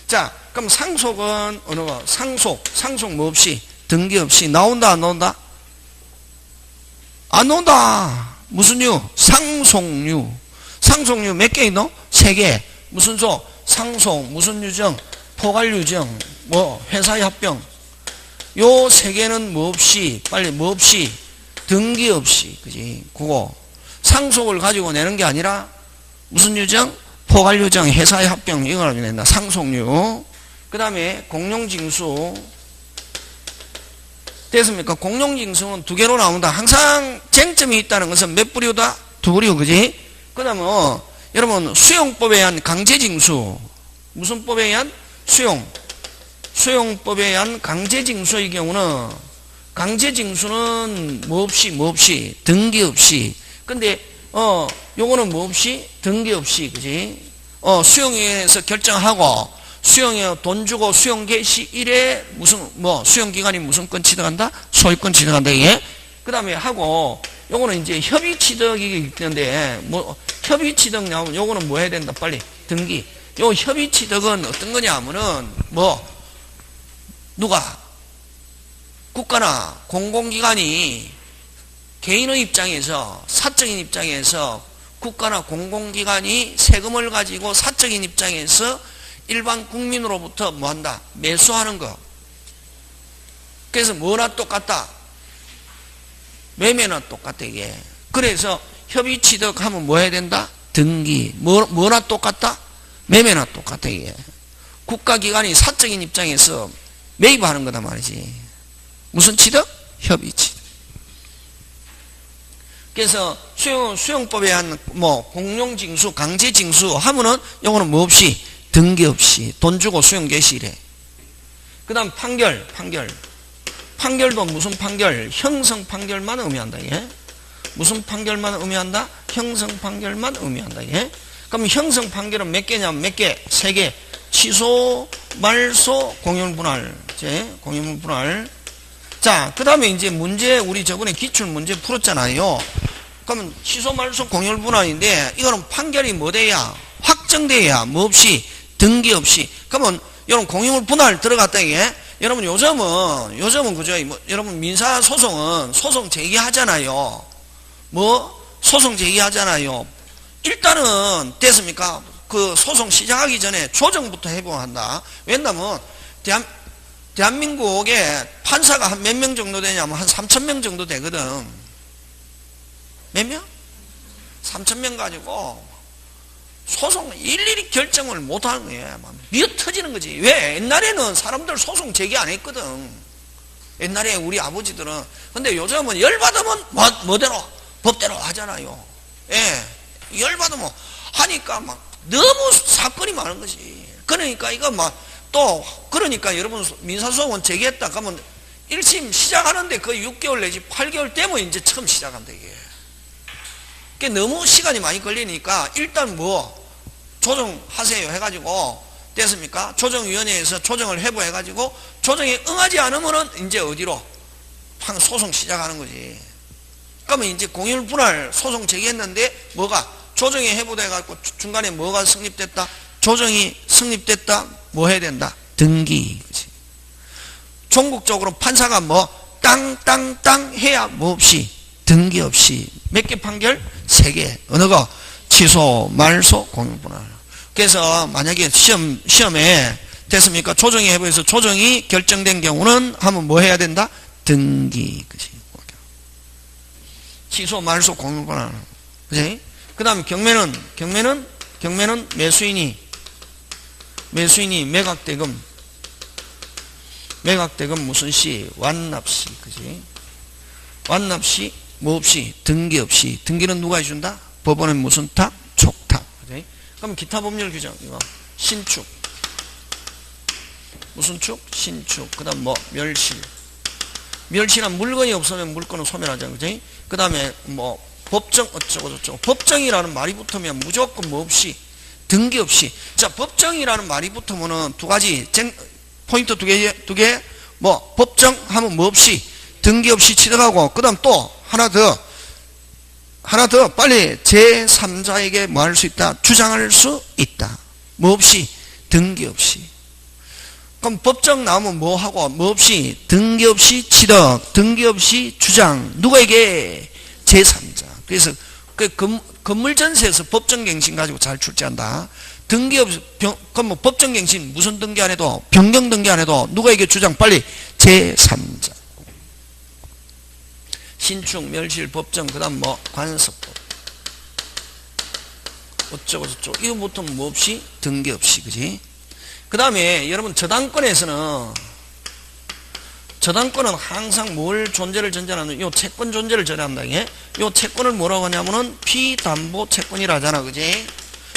자, 그럼 상속은 어느 거? 상속 뭐 없이? 등기 없이 나온다 안 나온다? 안 나온다. 무슨 유? 상속유. 상속유 몇 개 있노? 3개. 무슨 소? 상속. 무슨 유정? 포괄유정. 뭐 회사의 합병. 요 3개는 뭐 없이? 빨리 뭐 없이? 등기 없이. 그지? 그거 상속을 가지고 내는 게 아니라 무슨 유정? 포괄유정, 회사의 합병. 이걸 가지고 낸다. 상속유. 그 다음에 공용징수. 됐습니까? 공용징수는 2개로 나온다. 항상 쟁점이 있다는 것은 몇 부류다? 2부류. 그지? 그 다음에 여러분 수용법에 의한 강제징수. 무슨 법에 의한? 수용법에 의한 강제징수의 경우는 강제징수는 뭐 없이 등기 없이. 근데 요거는 뭐 없이? 등기 없이, 그지? 수용위원회에서 결정하고, 수용회 돈 주고 수용 개시 일에 무슨, 수용기관이 무슨 건 취득한다? 소유권 취득한다, 이게. 그 다음에 하고, 요거는 이제 협의 취득이 있는데, 협의 취득 나오면 요거는 뭐 해야 된다? 빨리. 등기. 요 협의 취득은 어떤 거냐 하면은, 누가? 국가나 공공기관이 개인의 입장에서, 사적인 입장에서 국가나 공공기관이 세금을 가지고 사적인 입장에서 일반 국민으로부터 뭐 한다? 매수하는 거. 그래서 뭐나 똑같다? 매매나 똑같다, 이게. 그래서 협의 취득하면 뭐 해야 된다? 등기. 뭐나 똑같다? 매매나 똑같다, 이게. 국가기관이 사적인 입장에서 매입하는 거다 말이지. 무슨 취득? 협의 취득. 그래서 수용법에 한 공용징수, 강제징수 하면은 요거는 뭐 없이? 등기 없이 돈 주고 수용 개시래. 그 다음 판결도 무슨 판결? 형성 판결만 의미한다, 예? 무슨 판결만 의미한다? 형성 판결만 의미한다, 예? 그럼 형성 판결은 몇 개냐면 몇 개? 3개. 취소, 말소, 공유분할. 공유분할. 자, 그 다음에 이제 문제, 우리 저번에 기출 문제 풀었잖아요. 그러면 취소, 말소, 공유분할인데, 이거는 판결이 뭐 돼야? 확정돼야, 뭐 없이? 등기 없이. 그러면, 여러분, 공유분할 들어갔다, 이게? 여러분, 요즘은, 그죠? 여러분, 민사소송은 소송 제기하잖아요. 소송 제기하잖아요. 일단은, 됐습니까? 그 소송 시작하기 전에 조정부터 해보야 한다. 왜냐면, 대한민국에 판사가 한 몇 명 정도 되냐면 한 3,000명 정도 되거든. 몇 명? 3,000명 가지고 소송 일일이 결정을 못하는 거예요. 미어 터지는 거지. 왜? 옛날에는 사람들 소송 제기 안 했거든. 옛날에 우리 아버지들은. 근데 요즘은 열받으면 뭐대로? 법대로 하잖아요. 예. 열받으면 하니까 막 너무 사건이 많은 거지. 그러니까 이거 그러니까 여러분 민사소송은 제기했다 그러면 1심 시작하는데 거의 6개월 내지 8개월 되면 이제 처음 시작한다, 이게. 그게 너무 시간이 많이 걸리니까 일단 조정하세요 해가지고, 됐습니까? 조정위원회에서 조정을 해가지고 조정에 응하지 않으면은 이제 어디로? 소송 시작하는 거지. 그러면 이제 공유분할 소송 제기했는데 조정이 해보다 해가지고 중간에 뭐가 성립됐다? 조정이 성립됐다? 뭐 해야 된다? 등기. 그치? 종국적으로 판사가 땅 해야 뭐 없이? 등기 없이. 몇 개 판결? 3개. 어느 거? 취소, 말소, 공유분할. 그래서 만약에 시험에 됐습니까? 조정이 해보에서 조정이 결정된 경우는 하면 뭐 해야 된다? 등기. 그치? 취소, 말소, 공유분할. 그치? 그 다음에 경매는 매수인이 매각대금 무슨 시? 완납시. 그지? 완납시 뭐 없이? 등기 없이. 등기는 누가 해준다? 법원은 무슨 탑? 촉탑. 그지? 그럼 기타 법률 규정 이거 신축 무슨 축? 신축. 그 다음 멸실한 물건이 없으면 물건은 소멸하잖아. 그지? 그 다음에 법정 어쩌고 법정이라는 말이 붙으면 무조건 뭐 없이? 등기 없이. 자, 법정이라는 말이 붙으면은 두 가지 포인트 두 개 법정 하면 뭐 없이? 등기 없이 취득하고, 그 다음 또 하나 더 빨리 제3자에게 뭐 할 수 있다? 주장할 수 있다. 뭐 없이? 등기 없이. 그럼 법정 나오면 뭐 하고? 뭐 없이? 등기 없이 취득, 등기 없이 주장. 누구에게? 제3자. 그래서 건물전세에서 법정갱신 가지고 잘 출제한다. 등기 없이, 그럼 법정갱신 무슨 등기 안 해도, 변경 등기 안 해도 누구에게 주장? 빨리 제3자. 신축, 멸실, 법정, 그 다음 관습법. 어쩌고 저쩌고. 이거 보통 뭐 없이? 등기 없이. 그지? 그 다음에 여러분 저당권에서는 항상 뭘 존재를 전제하는, 요 채권 존재를 전제한다. 요 채권을 뭐라고 하냐면은 피담보 채권이라 하잖아. 그지?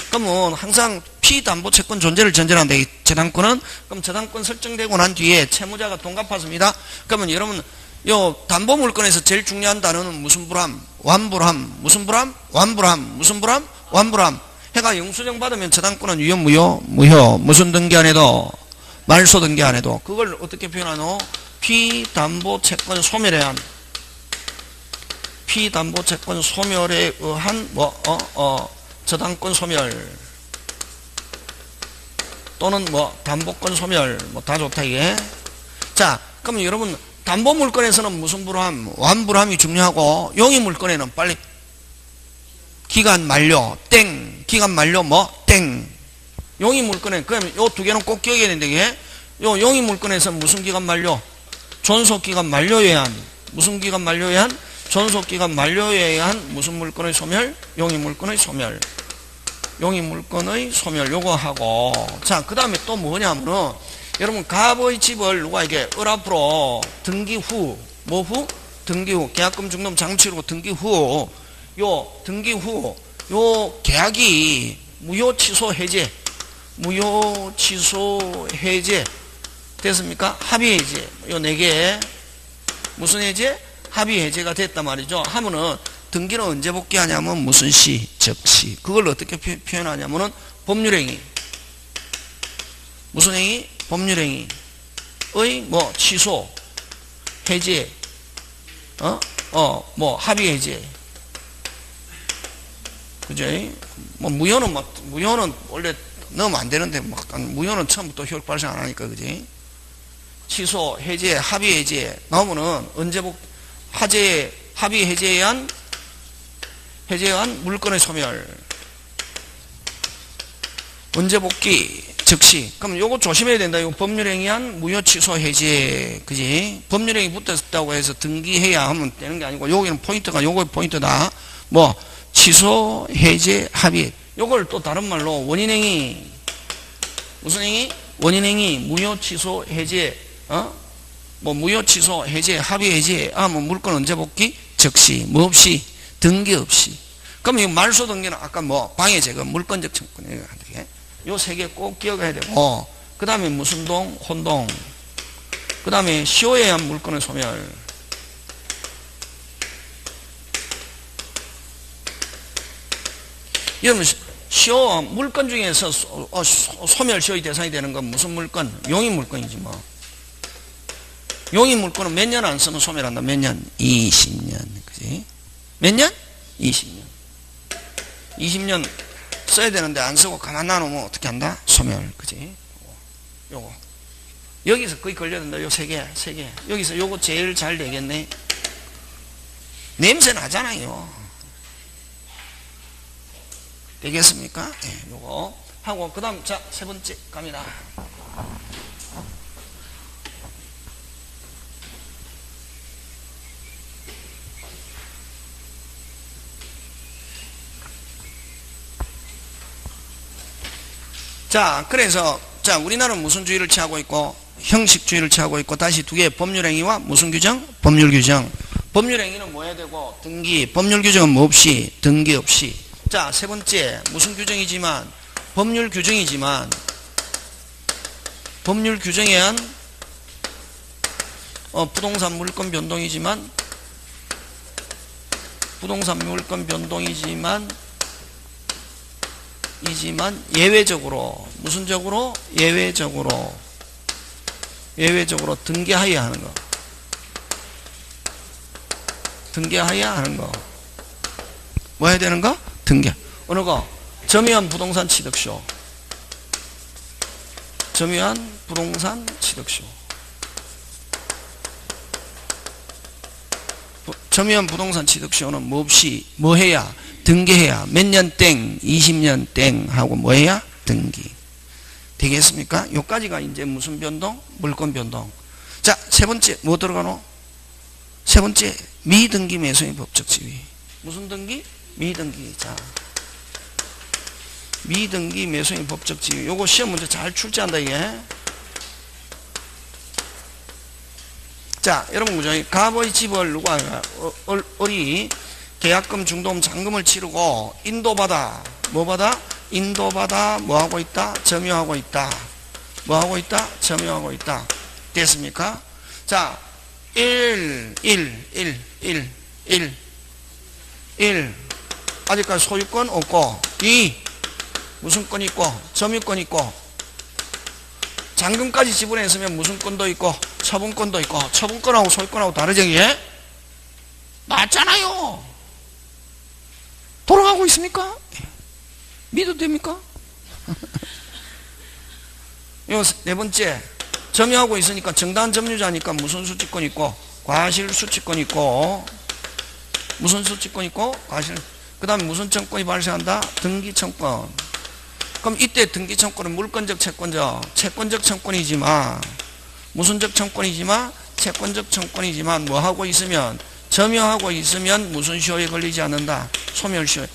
그러면 항상 피담보 채권 존재를 전제한다. 이 저당권은. 그럼 저당권 설정되고 난 뒤에 채무자가 돈 갚았습니다. 그러면 여러분 요 담보 물건에서 제일 중요한 단어는 무슨 불함? 완불함. 무슨 불함? 완불함. 무슨 불함? 완불함. 해가 영수증 받으면 저당권은 유효, 무효? 무효. 무슨 등기 안 해도? 말소 등기 안 해도. 그걸 어떻게 표현하노? 피담보채권 소멸에 의한, 피담보채권 소멸에 의한 저당권 소멸 또는 담보권 소멸 다 좋다 이게. 자, 그럼 여러분 담보 물건에서는 무슨 불함? 완불함이 중요하고, 용의 물건에는 빨리 기간 만료 땡, 기간 만료 땡. 용의 물건에 그럼 요 두 개는 꼭 기억해야 되는데 이게 요 용의 물건에서 무슨 기간 만료? 존속기간 만료에 의한, 무슨 기간 만료에 의한? 존속기간 만료에 의한 무슨 물건의 소멸? 용의 물건의 소멸. 용의 물건의 소멸 요거 하고, 자 그 다음에 또 뭐냐면은 여러분 갑의 집을 누가 이게 앞으로 등기 후, 뭐 후? 등기 후, 계약금 중도금 장치로 등기 후, 요 등기 후 요 계약이 무효 취소 해제, 무효 취소 해제 됐습니까? 합의 해제 요 4개 무슨 해제? 합의 해제가 됐단 말이죠. 하면은 등기는 언제 복귀하냐면 무슨 시? 즉시. 그걸 어떻게 표현하냐면은 법률행위. 무슨 행위? 법률행위의 취소, 해제, 합의 해제. 그죠? 무효는 원래 넣으면 안 되는데, 무효는 처음부터 효력 발생 안 하니까, 그지? 취소, 해제, 합의 해제 나오면은 언제 합의 해제에 의한 물건의 소멸. 언제 복귀? 즉시. 그럼 요거 조심해야 된다. 이거 법률행위한 무효 취소 해제. 그지? 법률행위 붙었다고 해서 등기해야 하면 되는 게 아니고, 여기는 포인트가, 요거 포인트다. 취소, 해제, 합의. 요걸 또 다른 말로 원인행위. 무슨 행위? 원인행위, 무효 취소, 해제, 무효 취소, 해제, 합의 해제. 물건 언제 복귀? 즉시. 뭐 없이? 등기 없이. 그럼 이 말소 등기는 아까 방해 제거, 물건적 청구권. 요 3개 꼭 기억해야 되고, 그 다음에 무슨 동? 혼동. 그 다음에 시효에 의한 물건의 소멸. 여러분, 시효, 물건 중에서 소멸 시효의 대상이 되는 건 무슨 물건? 용의 물건이지 뭐. 용의 물건은 몇 년 안 쓰면 소멸한다. 몇 년? 20년. 그지? 몇 년? 20년. 20년 써야 되는데 안 쓰고 가만 놔놓으면 어떻게 한다? 소멸. 그지? 요거. 여기서 거의 걸려든다. 요 3개. 여기서 요거 제일 잘 되겠네. 냄새 나잖아요. 되겠습니까? 네, 요거 하고, 그 다음, 자, 3번째 갑니다. 자, 그래서, 자, 우리나라는 무슨 주의를 취하고 있고, 형식주의를 취하고 있고, 다시 2개 법률행위와 무슨 규정? 법률규정. 법률행위는 뭐 해야 되고, 등기. 법률규정은 뭐 없이? 등기 없이. 자, 3번째, 무슨 규정이지만, 법률 규정이지만, 법률 규정에 의한, 부동산 물건 변동이지만, 부동산 물건 변동이지만, 예외적으로, 무슨 적으로? 예외적으로 등기하여야 하는 거. 등기하여야 하는 거. 뭐 해야 되는 거? 등기. 어느 거? 점유한 부동산 취득쇼. 점유한 부동산 취득쇼. 점유한 부동산 취득쇼는 뭐 없이 뭐 해야? 등기해야. 몇 년 땡, 20년 땡 하고 뭐 해야? 등기. 되겠습니까? 요까지가 이제 무슨 변동? 물권 변동. 자, 3번째 뭐 들어가노? 3번째 미등기 매수인 법적 지위. 무슨 등기? 미등기. 자, 미등기 매수인 법적 지위. 요거 시험 문제 잘 출제한다 이게. 자, 여러분 그죠? 갑의 집을 누가 을이 계약금 중도금 잔금을 치르고 인도받아 뭐 받아? 인도받아 뭐 하고 있다? 점유하고 있다. 뭐 하고 있다? 점유하고 있다. 됐습니까? 자, 1 아직까지 소유권 없고 2 무슨 권 있고 점유권 있고 잔금까지 지불했으면 무슨 권도 있고 처분권도 있고 처분권하고 소유권하고 다르죠 이게? 맞잖아요. 돌아가고 있습니까? 믿어도 됩니까? 요 네 번째 점유하고 있으니까 정당 점유자니까 무슨 수취권 있고 과실 수취권 있고 무슨 수취권 있고 과실 그 다음에 무슨 청권이 발생한다? 등기청권. 그럼 이때 등기청권은 물권적 채권적 청권이지만 무슨적 청권이지만 채권적 청권이지만 뭐하고 있으면 점유하고 있으면 무슨 시효에 걸리지 않는다? 소멸시효.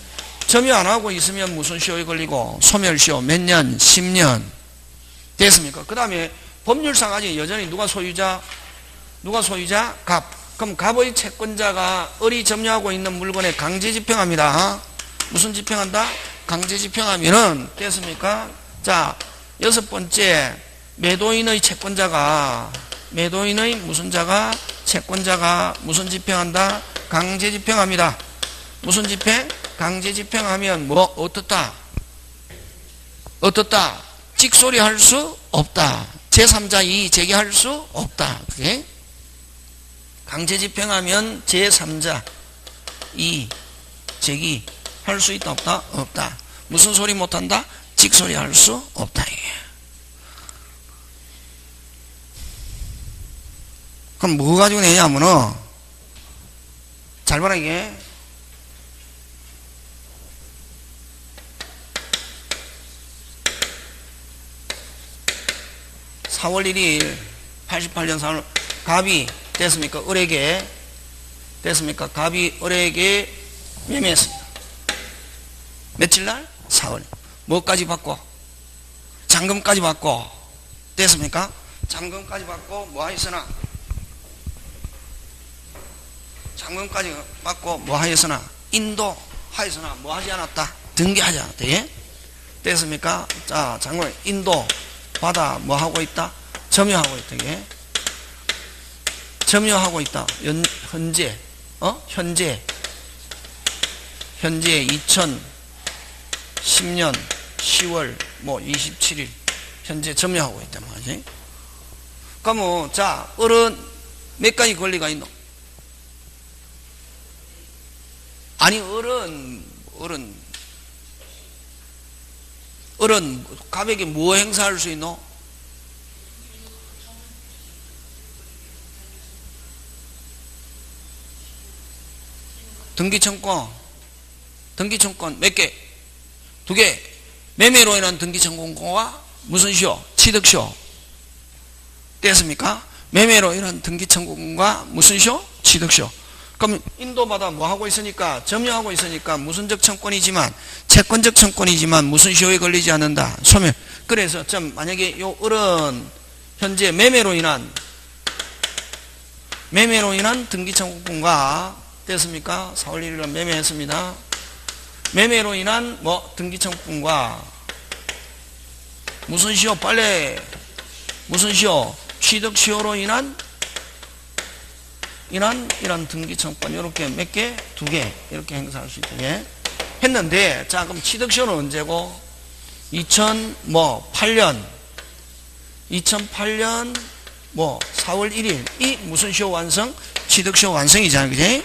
점유 안 하고 있으면 무슨 시효에 걸리고 소멸시효 몇 년? 10년 됐습니까? 그 다음에 법률상 아직 여전히 누가 소유자? 갑. 그럼 갑의 채권자가 을이 점유하고 있는 물건에 강제 집행합니다. 무슨 집행한다? 강제 집행하면은 됐습니까? 자, 여섯 번째 매도인의 채권자가 채권자가 무슨 집행한다? 강제 집행합니다. 무슨 집행? 강제 집행하면 뭐 어떻다? 찍소리 할 수 없다. 제3자 이의 제기할 수 없다. 그게 강제 집행하면 제3자 이의 제기 할 수 있다 없다? 없다. 무슨 소리 못한다? 찍소리 할 수 없다. 이게. 그럼 뭐 가지고 내냐면은 잘 봐라 이게 4월 1일 88년 4월 갑이 됐습니까? 을에게 됐습니까? 갑이 을에게 매매했습니다. 며칠날? 4월. 뭐까지 받고? 잔금까지 받고 됐습니까? 잔금까지 받고 뭐 하였으나 잔금까지 받고 뭐 하였으나 인도하였으나 뭐 하지 않았다? 등기하지 않았다. 예? 됐습니까? 자, 잔금 인도 받아 뭐 하고 있다? 점유하고 있다. 예? 점유하고 있다. 현재 2010년 10월 뭐 27일 현재 점유하고 있다 말이지. 그러면 자, 을은 몇 가지 권리가 있노? 아니 을은 갑에게 뭐 행사할 수 있노? 등기청권 몇 개? 2개. 매매로 인한 등기청권과 무슨 시효? 취득시효. 됐습니까? 매매로 인한 등기청권과 무슨 시효? 취득시효. 그럼 인도받아 뭐 하고 있으니까 점유하고 있으니까 무슨적 청권이지만 채권적 청권이지만 무슨 시효에 걸리지 않는다. 소멸. 그래서 좀 만약에 요 을은 현재 매매로 인한 등기청권과 됐습니까? 4월 1일날 매매했습니다. 매매로 인한 뭐 등기청권과 무슨 시효? 빨리 무슨 시효? 취득시효로 인한 이런 등기청권 이렇게 몇 개? 2개 이렇게 행사할 수 있다. 예? 했는데 자 그럼 취득시효는 언제고? 2008년 뭐 4월 1일 이 무슨 시효 완성? 취득시효 완성이잖아요. 그지?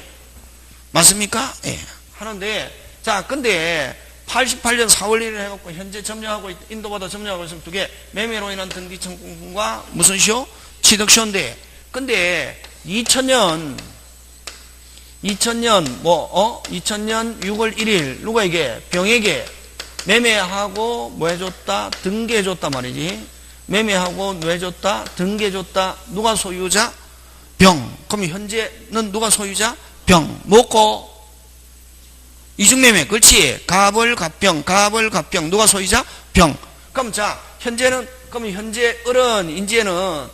맞습니까? 예. 하는데 자 근데 88년 4월 1일 해갖고 현재 점유하고 인도받아 점유하고 있으면 2개 매매로 인한 등기청권과 무슨 시효? 취득시효인데 근데 2000년 6월 1일 누구에게? 병에게 매매하고 뭐 해줬다? 등기해줬다 말이지. 매매하고 뭐 해줬다? 등기해줬다. 누가 소유자? 병. 그럼 현재는 누가 소유자? 병. 뭐고? 이중매매. 그렇지. 갑을 갑병 누가 소유자? 병. 그럼 자 현재는 그럼 현재 을은 이제는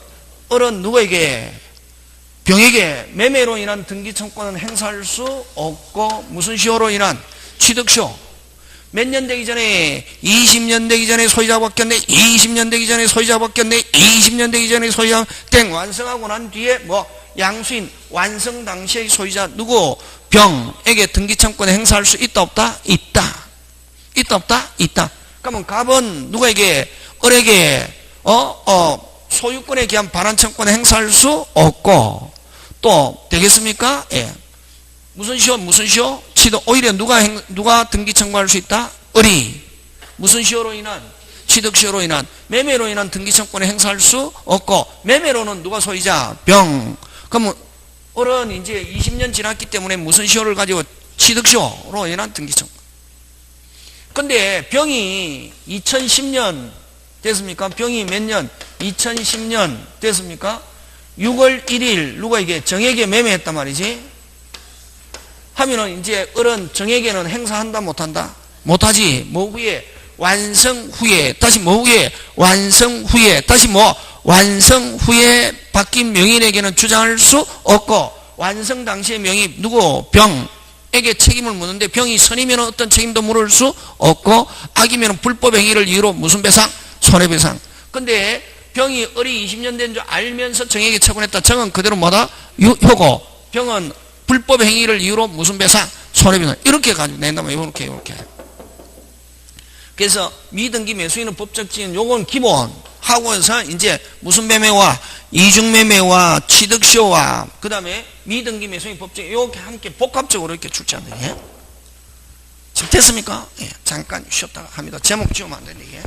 을은 누구에게? 병에게 매매로 인한 등기청권은 행사할 수 없고 무슨 시효로 인한? 취득시효. 몇 년 되기 전에 20년 되기 전에 소유자 바뀌었네. 20년 되기 전에 소유자 바뀌었네. 20년 되기 전에 소유자 땡 완성하고 난 뒤에 뭐 양수인 완성 당시의 소유자 누구? 병에게 등기청권을 행사할 수 있다 없다? 있다. 있다 없다? 있다. 그러면 갑은 누구에게? 을에게 소유권에 기한 반환청권을 행사할 수 없고, 또 되겠습니까? 예. 무슨 시효? 취득. 오히려 누가 등기 청구할 수 있다? 을이. 무슨 시효로 인한? 취득 시효로 인한. 매매로 인한 등기 청권을 행사할 수 없고, 매매로는 누가 소유자? 병. 그러면 을은 이제 20년 지났기 때문에 무슨 시효를 가지고? 취득 시효로 인한 등기 청권. 근데 병이 2010년 됐습니까? 병이 몇 년? 2010년 됐습니까? 6월 1일 누가 이게 정에게 매매했단 말이지? 하면은 이제 을은 정에게는 행사한다 못한다? 못하지. 뭐 후에? 완성 후에. 다시 뭐 후에? 완성 후에. 다시 뭐? 완성 후에 바뀐 명인에게는 주장할 수 없고, 완성 당시의 명의 누구? 병에게 책임을 묻는데, 병이 선이면 어떤 책임도 물을 수 없고, 악이면 불법 행위를 이유로 무슨 배상? 손해배상. 근데 병이 을이 20년 된 줄 알면서 정에게 처분했다. 정은 그대로 뭐다? 효고. 병은 불법 행위를 이유로 무슨 배상? 손해배상. 이렇게 가지고 낸다면 이렇게. 그래서 미등기 매수인은 법적 지은 요건 기본 하고서 이제 무슨 매매와 이중매매와 취득시효와 그 다음에 미등기 매수인 법적 이렇게 함께 복합적으로 이렇게 출제한다. 예? 지금 됐습니까? 예, 잠깐 쉬었다가 합니다. 제목 지우면 안 되네. 예.